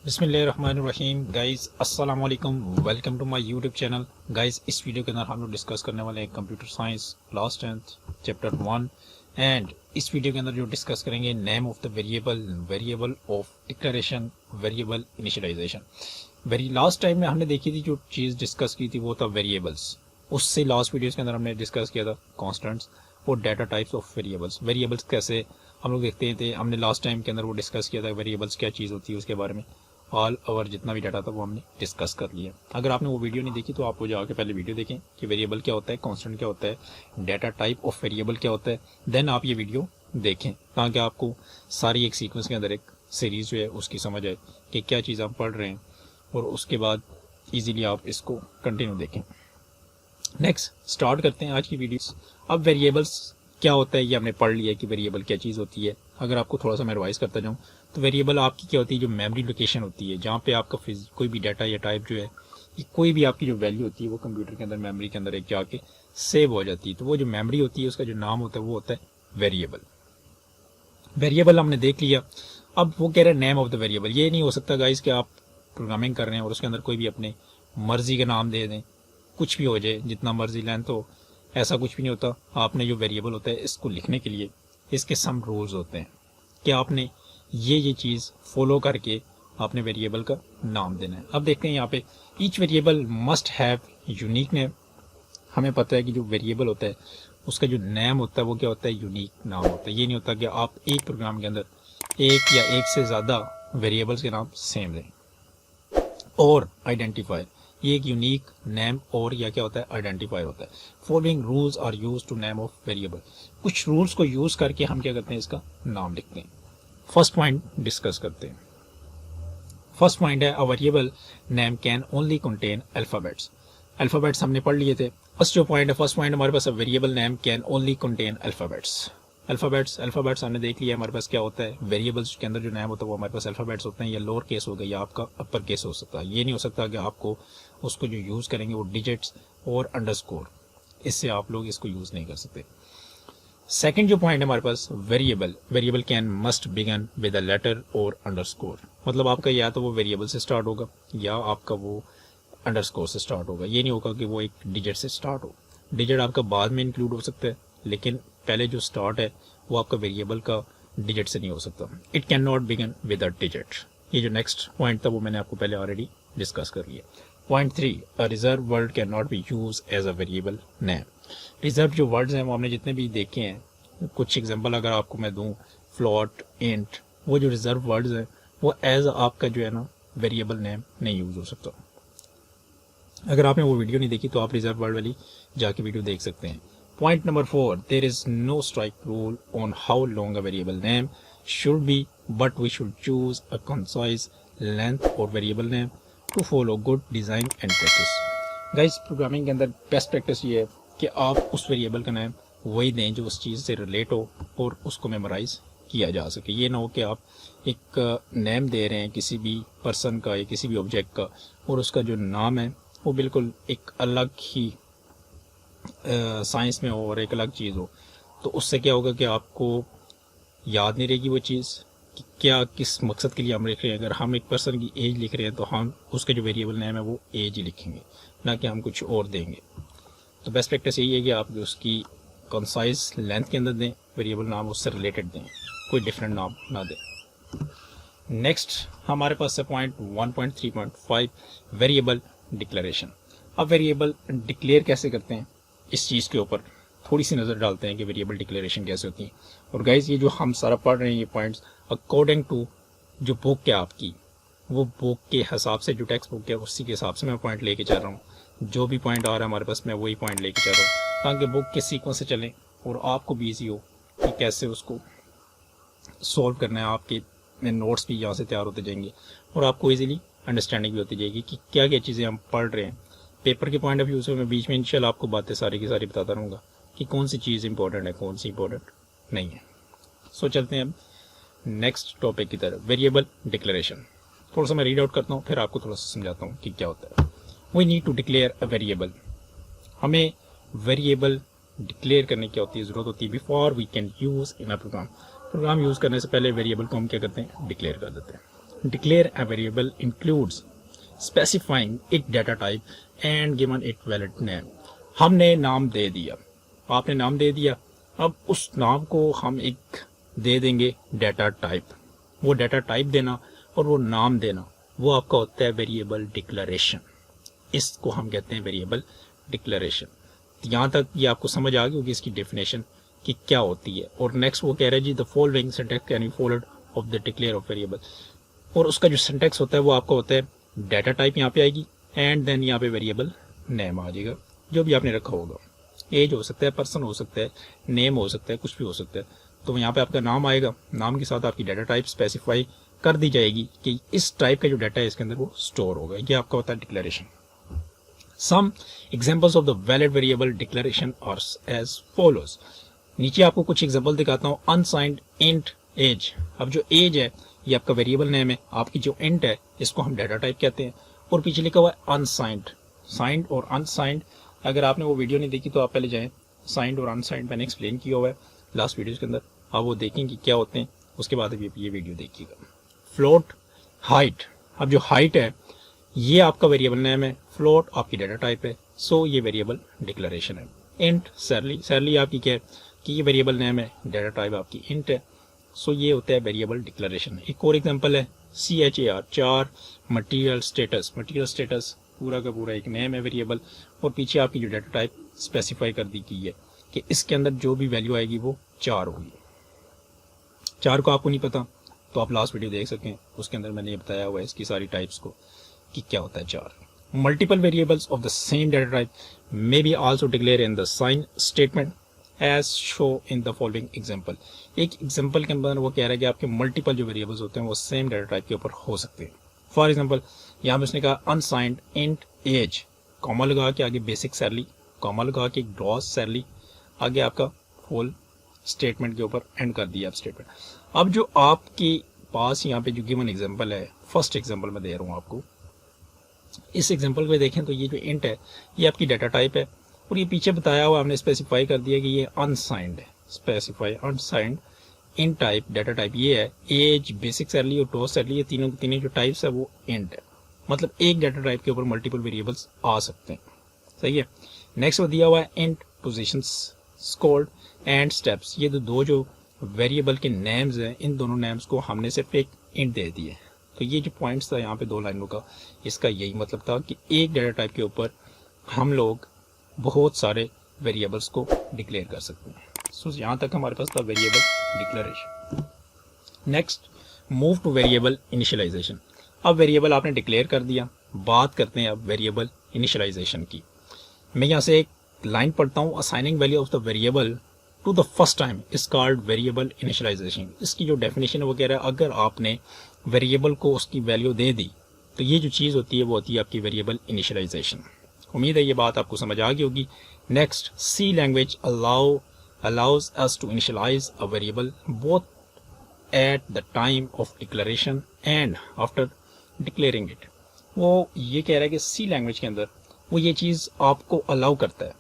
बिस्मिल्लाहिर्रहमानिर्रहीम गाइस अस्सलाम वालेकुम, welcome to my YouTube channel. Guys इस वीडियो के अंदर हम लोग डिस्कस करने वाले हैं computer science class 10 chapter 1 and इस वीडियो के अंदर जो डिस्कस करेंगे name of the variable, variable of declaration, variable initialization. Very last time में हमने देखी थी जो चीज़ डिस्कस की थी वो था वेरिएबल्स। उससे लास्ट वीडियोज़ के अंदर हमने डिस्कस किया था कॉन्स्टेंट्स और data types of variables. Variables कैसे हम लोग देखते थे, हमने लास्ट टाइम के अंदर वो डिस्कस किया था वेरिएबल्स क्या चीज़ होती है उसके बारे में। ऑल ओवर जितना भी डाटा था वो हमने डिस्कस कर लिया। अगर आपने वो वीडियो नहीं देखी तो आपको जाके पहले वीडियो देखें कि वेरिएबल क्या होता है, कांस्टेंट क्या होता है, डाटा टाइप ऑफ वेरिएबल क्या होता है, देन आप ये वीडियो देखें ताकि आपको सारी एक सीक्वेंस के अंदर एक सीरीज जो है उसकी समझ आए कि क्या चीज़ आप पढ़ रहे हैं और उसके बाद ईजिली आप इसको कंटिन्यू देखें। नेक्स्ट स्टार्ट करते हैं आज की वीडियो। अब वेरिएबल्स क्या होता है ये हमने पढ़ लिया कि वेरिएबल क्या चीज़ होती है। अगर आपको थोड़ा सा मैं रिवाइज करता जाऊँ तो वेरिएबल आपकी क्या होती है, जो मेमोरी लोकेशन होती है जहाँ पे आपका कोई भी डाटा या टाइप जो है, कोई भी आपकी जो वैल्यू होती है वो कंप्यूटर के अंदर मेमोरी के अंदर एक जाके सेव हो जाती है। तो वो जो मेमोरी होती है उसका जो नाम होता है वो होता है वेरिएबल। वेरिएबल हमने देख लिया। अब वो कह रहे हैं नेम ऑफ द वेरिएबल। ये नहीं हो सकता गाइस कि आप प्रोग्रामिंग कर रहे हैं और उसके अंदर कोई भी अपने मर्जी का नाम दे दें, कुछ भी हो जाए, जितना मर्जी लेंथ हो, ऐसा कुछ भी नहीं होता। आपने जो वेरिएबल होता है इसको लिखने के लिए इसके सम रूल्स होते हैं कि आपने ये चीज़ फॉलो करके आपने वेरिएबल का नाम देना है। अब देखते हैं यहाँ पे each variable must have unique name. हमें पता है कि जो वेरिएबल होता है उसका जो नेम होता है वो क्या होता है, यूनिक नाम होता है। ये नहीं होता कि आप एक प्रोग्राम के अंदर एक या एक से ज़्यादा वेरिएबल्स के नाम सेम दें। और आइडेंटिफायर, ये एक यूनिक नेम और या क्या होता है, आइडेंटिफायर होता है। Following rules are use to name of variable. कुछ रूल्स को यूज करके हम क्या करते हैं, इसका नाम लिखते हैं। फर्स्ट पॉइंट डिस्कस करते हैं। फर्स्ट पॉइंट है अ variable name can only contain alphabets. Alphabets हमने पढ़ लिए थे। फर्स्ट जो पॉइंट है, फर्स्ट पॉइंट हमारे पास variable name can only contain alphabets. Alphabets हमने देख लिया। हमारे पास क्या होता है, वेरिएबल्स के अंदर जो नेम होता है वो हमारे पास अल्फाबेट्स होते हैं। या लोअर केस होगा या आपका अपर केस हो सकता है। ये नहीं हो सकता कि आपको उसको जो यूज़ करेंगे वो डिजिट्स और अंडरस्कोर, इससे आप लोग इसको यूज़ नहीं कर सकते। सेकंड जो पॉइंट है हमारे पास, variable can must begin with a letter और अंडरस्कोर। मतलब आपका या तो वो वेरिएबल से स्टार्ट होगा या आपका वो अंडरस्कोर से स्टार्ट होगा। ये नहीं होगा कि वो एक डिजिट से स्टार्ट हो। डिजिट आपका बाद में इंक्लूड हो सकता है लेकिन पहले जो स्टार्ट है वो आपका वेरिएबल का डिजिट से नहीं हो सकता। It can not begin with a digit. ये जो नेक्स्ट पॉइंट था वो मैंने आपको पहले ऑलरेडी डिस्कस कर लिया। Point 3, a reserve word can not be use as a variable name. Reserve जो वर्ड्स हैं वो हमने जितने भी देखे हैं, कुछ एग्जांपल अगर आपको मैं दूं, फ्लॉट, इंट, वो जो रिजर्व वर्ड्स हैं वो एज आपका जो है ना वेरिएबल नेम नहीं यूज हो सकता। अगर आपने वो वीडियो नहीं देखी तो आप रिजर्व वर्ड वाली जाके वीडियो देख सकते हैं। Point number 4, there is no strike rule on how long a variable name should be, but we should choose a concise length और variable name to follow good design and practice. Guys programming के अंदर best practice ये है कि आप उस variable का नाम वही दें जो उस चीज़ से रिलेट हो और उसको मेमोराइज किया जा सके। ये ना हो कि आप एक नेम दे रहे हैं किसी भी पर्सन का या किसी भी ऑब्जेक्ट का और उसका जो नाम है वो बिल्कुल एक अलग ही साइंस में हो और एक अलग चीज़ हो। तो उससे क्या होगा कि आपको याद नहीं रहेगी वो चीज़ कि क्या किस मकसद के लिए हम लिख रहे हैं। अगर हम एक पर्सन की एज लिख रहे हैं तो हम उसका जो वेरिएबल नेम है वो एज ही लिखेंगे, ना कि हम कुछ और देंगे। तो बेस्ट प्रैक्टिस यही है कि आप उसकी कंसाइज लेंथ के अंदर दें वेरिएबल नाम, उससे रिलेटेड दें, कोई डिफरेंट नाम ना दें। नेक्स्ट हमारे पास है पॉइंट 1.3.5, वेरिएबल डिक्लेरेशन। अब वेरिएबल डिक्लेयर कैसे करते हैं इस चीज़ के ऊपर थोड़ी सी नज़र डालते हैं कि वेरिएबल डिक्लेरेशन कैसे होती है। और गाइज ये जो हम सारा पढ़ रहे हैं ये पॉइंट्स अकॉर्डिंग टू जो बुक है आपकी, वो बुक के हिसाब से, जो टेक्स्ट बुक है उसी के हिसाब से मैं पॉइंट लेके चल रहा हूँ। जो भी पॉइंट आ रहा है हमारे पास मैं वही पॉइंट लेके चल रहा हूँ ताकि बुक के सीक्वेंस से चलें और आपको भी ईजी हो कि कैसे उसको सॉल्व करना है। आपके नोट्स भी यहाँ से तैयार होते जाएंगे और आपको ईजिली अंडरस्टैंडिंग भी होती जाएगी कि क्या क्या चीज़ें हम पढ़ रहे हैं। पेपर के पॉइंट ऑफ व्यू से मैं बीच में इंशाल्लाह आपको बातें सारी की सारी बताता रहूँगा कि कौन सी चीज़ इंपॉर्टेंट है, कौन सी इंपॉर्टेंट नहीं है। सो चलते हैं अब नेक्स्ट टॉपिक की तरफ, वेरिएबल डिक्लेरेशन। थोड़ा सा मैं रीड आउट करता हूँ फिर आपको थोड़ा सा समझाता हूँ कि क्या होता है। We need to declare a variable. हमें वेरिएबल डिक्लेयर करने की ज़रूरत होती है before we can use in a program. Program use करने से पहले वेरिएबल को हम क्या करते हैं, डिक्लेयर कर देते हैं। declare a variable includes specifying its data type and given it valid name. हमने नाम दे दिया, आपने नाम दे दिया, अब उस नाम को हम एक दे देंगे डाटा टाइप। वो डाटा टाइप देना और वो नाम देना वो आपका होता है वेरिएबल डिक्लेरेशन। इसको हम कहते हैं वेरिएबल डिक्लेरेशन। यहाँ तक ये आपको समझ आ गई होगी इसकी डेफिनेशन कि क्या होती है। और नेक्स्ट वो कह रहे हैं जी the following syntax can be followed of the declare of variable. और उसका जो सिंटैक्स होता है वो आपका होता है डाटा टाइप यहाँ पे आएगी एंड देन यहाँ पे वेरिएबल नेम आ जाएगा, जो भी आपने रखा होगा। एज हो सकता है, पर्सन हो सकता है, नेम हो सकता है, कुछ भी हो सकता है। तो यहाँ पे आपका नाम आएगा, नाम के साथ आपकी डाटा टाइप स्पेसिफाई कर दी जाएगी कि इस टाइप का जो डाटा है इसके अंदर वो स्टोर होगा। ये आपका होता है declaration. Some examples of the valid variable declaration are as follows. नीचे आपको कुछ एग्जांपल दिखाता हूँ। Unsigned int age. अब जो एज है ये आपका वेरिएबल नेम है, आपकी जो इंट है इसको हम डाटा टाइप कहते हैं। और पीछे लिखा हुआ है अनसाइंड। साइंड और अनसाइंड, अगर आपने वो वीडियो नहीं देखी तो आप पहले जाएं, साइंड और अनसाइंड मैंने एक्सप्लेन किया हुआ है लास्ट वीडियोस के अंदर, आप वो देखें कि क्या होते हैं, उसके बाद ये वीडियो देखिएगा। Float height. अब जो हाइट है ये आपका वेरिएबल नेम है, फ्लोट आपकी डाटा टाइप है, सो ये वेरिएबल डिक्लेरेशन है। Int salary. सैलरी आपकी क्या है कि ये वेरिएबल नेम है, डाटा टाइप आपकी इंट है, सो ये होता है वेरिएबल डिक्लेरेशन। एक और एग्जांपल है CHAR, चार। Material status. मटेरियल स्टेटस पूरा का पूरा एक नेम है वेरिएबल, और पीछे आपकी जो डाटा टाइप स्पेसिफाई कर दी गई है कि इसके अंदर जो भी वैल्यू आएगी वो 4 होगी। 4 को आपको नहीं पता तो आप लास्ट वीडियो देख सकें, उसके अंदर मैंने ये बताया हुआ है इसकी सारी टाइप्स को कि क्या होता है 4। Multiple variables of the same data type may be also declare in the sign statement as show in the following example. एक एग्जांपल के अंदर वो कह रहा है कि आपके मल्टीपल जो वेरिएबल्स होते हैं वो सेम डाटा टाइप के ऊपर हो सकते हैं। फॉर एग्जांपल यहाँ में उसने कहा अनसाइंड इंट एज, कॉमा लगा के आगे बेसिक सैलरी, कॉमा लगा के ग्रॉस सैलरी, आगे आपका फुल स्टेटमेंट के ऊपर एंड कर दिया आप स्टेटमेंट। अब जो आपके पास यहाँ पे जो गिवन एग्जांपल है, फर्स्ट एग्जांपल मैं दे रहा हूँ आपको, इस एग्जांपल पे देखें तो ये जो इंट है ये आपकी डाटा टाइप है, और ये पीछे बताया हुआ हमने स्पेसिफाई कर दिया कि ये अनसाइंड है। Specify unsigned int type, data type ये है, एज, बेसिक सैलरी और ग्रॉस सैलरी, ये तीनों जो टाइप्स है वो इंट है। मतलब एक डाटा टाइप के ऊपर मल्टीपल वेरिएबल्स आ सकते हैं। सही है। नेक्स्ट वो दिया हुआ है int positions, scored and steps. ये तो दो जो वेरिएबल के नेम्स हैं, इन दोनों नेम्स को हमने सिर्फ एक इंट दे दी है। तो ये जो पॉइंट्स था यहाँ पे 2 लाइनों का, इसका यही मतलब था कि एक डाटा टाइप के ऊपर हम लोग बहुत सारे वेरिएबल्स को डिक्लेयर कर सकते हैं। सो यहाँ तक हमारे पास था variable declaration. Next move to variable initialization. अब वेरिएबल आपने डिक्लेयर कर दिया, बात करते हैं अब वेरिएबल इनिशियलाइजेशन की। मैं यहाँ से एक लाइन पढ़ता हूँ, assigning value of the variable to the first time is called variable initialization. इसकी जो डेफिनेशन है वो कह रहा है अगर आपने वेरिएबल को उसकी वैल्यू दे दी तो ये जो चीज़ होती है वो होती है आपकी वेरिएबल इनिशियलाइजेशन। उम्मीद है ये बात आपको समझ आ गई होगी। Next, C language allows us to initialize a variable both at the time of declaration and after declaring it। वो ये कह रहा है कि सी लैंग्वेज के अंदर वो ये चीज़ आपको अलाउ करता है,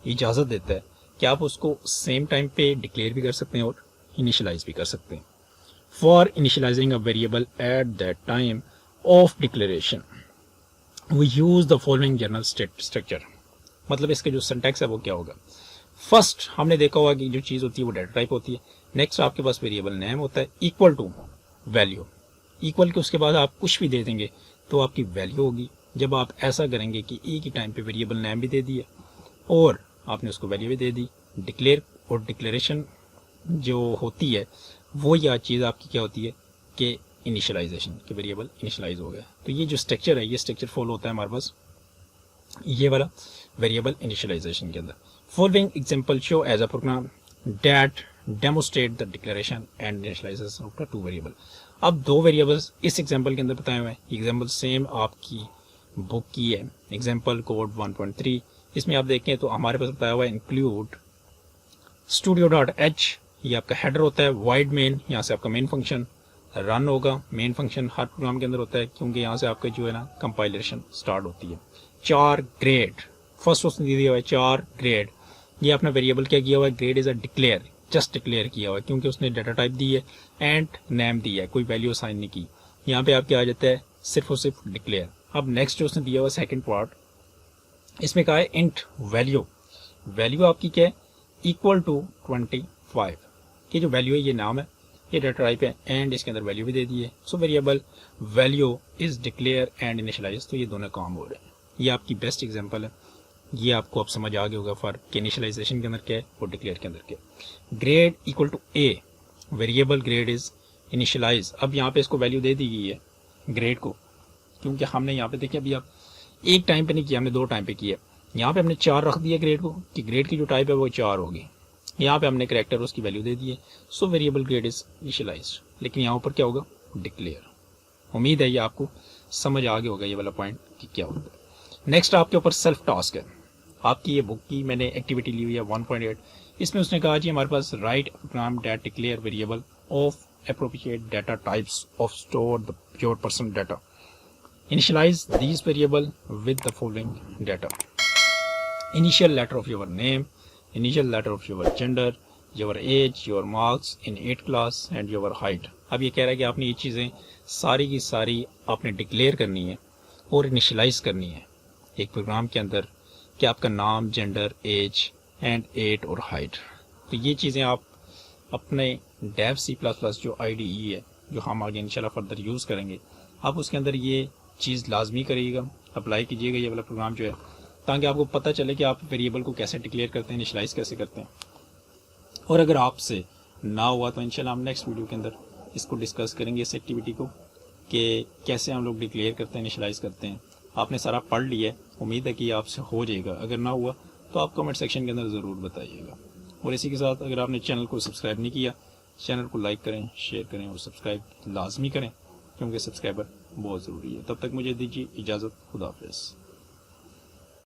इजाज़त देता है कि आप उसको सेम टाइम पे डिक्लेयर भी कर सकते हैं और इनिशियलाइज भी कर सकते हैं। For initializing a variable at that time of declaration we use the following general structure. मतलब इसका जो सिंटैक्स है वो क्या होगा। फर्स्ट हमने देखा होगा कि जो चीज़ होती है वो डाटा टाइप होती है। नेक्स्ट आपके पास वेरिएबल नेम होता है इक्वल टू वैल्यू। इक्वल के उसके बाद आप कुछ भी दे देंगे तो आपकी वैल्यू होगी। जब आप ऐसा करेंगे कि एक ही टाइम पे वेरिएबल नेम भी दे दिया और आपने उसको वैल्यू भी दे दी, डिक्लेयर और डिक्लेरेशन जो होती है वो यह चीज़ आपकी क्या होती है कि इनिशियलाइजेशन, कि वेरिएबल इनिशियलाइज हो गया। तो ये जो स्ट्रक्चर है ये स्ट्रक्चर फॉलो होता है हमारे पास ये वाला वेरिएबल इनिशियलाइजेशन के अंदर। Following example show as a program that demonstrate the declaration and initialization of the two variable. अब 2 वेरिएबल्स इस एग्जांपल के अंदर बताए हुए हैं। एग्जांपल सेम आपकी बुक की है, एग्जांपल कोड 1.3। इसमें आप देखें तो हमारे पास बताया हुआ है इंक्लूड studio.h, ये आपका हेडर होता है। वाइड मेन, यहाँ से आपका मेन फंक्शन रन होगा। मेन फंक्शन हर प्रोग्राम के अंदर होता है क्योंकि यहाँ से आपका जो है ना कंपाइलेशन स्टार्ट होती है। 4 ग्रेड, फर्स्ट उसने दिया हुआ है 4 ग्रेड। ये अपना वेरिएबल क्या किया हुआ है, grade is a declare, just declare किया हुआ है क्योंकि उसने डाटा टाइप दी है एंड नेम दिया है, कोई वैल्यू असाइन नहीं की। यहाँ पे आपके आ जाता है सिर्फ और सिर्फ डिक्लेयर। अब नेक्स्ट जो उसने दिया हुआ सेकंड पार्ट, इसमें कहा है इंट वैल्यू। वैल्यू आपकी क्या है, इक्वल टू 25। ये जो वैल्यू है ये नाम है, ये डाटा टाइप है, एंड इसके अंदर वैल्यू भी दे दी है। So variable value is declare and initialize, तो ये दोनों काम हो रहे हैं। ये आपकी बेस्ट एग्जांपल है, ये आपको अब समझ आ गया होगा फॉर कि इनिशियलाइजेशन के अंदर क्या है और डिक्लेयर के अंदर क्या है। Grade equal to A, variable grade is initialize. अब यहाँ पे इसको वैल्यू दे दी गई है ग्रेड को, क्योंकि हमने यहाँ पे देखिए अभी आप एक टाइम पे नहीं किया, हमने 2 टाइम पे किया। यहाँ पे हमने 4 रख दिया ग्रेड को कि ग्रेड की जो टाइप है वो 4 होगी। यहाँ पे हमने करेक्टर उसकी वैल्यू दे दी है। So variable grade is initialised, लेकिन यहाँ ऊपर क्या होगा, डिक्लेयर। उम्मीद है ये आपको समझ आ गया होगा ये वाला पॉइंट कि क्या होता है। नेक्स्ट आपके ऊपर सेल्फ टास्क है। आपकी ये बुक की मैंने एक्टिविटी ली हुई है 1.8। इसमें उसने कहा जी हमारे पास write program that declare variable of appropriate data types of store your personal data. Initialize these variable with the following data: initial letter of your name, initial letter of your gender, your age, your marks in 8th class and your height. अब ये कह रहा है कि आपने ये चीज़ें सारी की सारी आपने डिक्लेयर करनी है और इनिशियलाइज करनी है एक प्रोग्राम के अंदर कि आपका नाम, जेंडर, एज एंड 8 और हाइट। तो ये चीज़ें आप अपने डेव C++ जो IDE है, जो हम आगे इंशाल्लाह फर्दर यूज़ करेंगे, आप उसके अंदर ये चीज़ लाजमी करिएगा, अप्लाई कीजिएगा ये वाला प्रोग्राम जो है, ताकि आपको पता चले कि आप वेरिएबल को कैसे डिक्लेयर करते हैं, इनिशियलाइज कैसे करते हैं। और अगर आपसे ना हुआ तो इंशाल्लाह हम नेक्स्ट वीडियो के अंदर इसको डिस्कस करेंगे, इस एक्टिविटी को, कि कैसे हम लोग डिक्लेयर करते हैं, इनिशियलाइज करते हैं। आपने सारा पढ़ लिया है, उम्मीद है कि आपसे हो जाएगा। अगर ना हुआ तो आप कमेंट सेक्शन के अंदर ज़रूर बताइएगा। और इसी के साथ अगर आपने चैनल को सब्सक्राइब नहीं किया, चैनल को लाइक करें, शेयर करें और सब्सक्राइब लाजमी करें, क्योंकि सब्सक्राइबर बहुत ज़रूरी है। तब तक मुझे दीजिए इजाज़त, खुदा हाफिज़।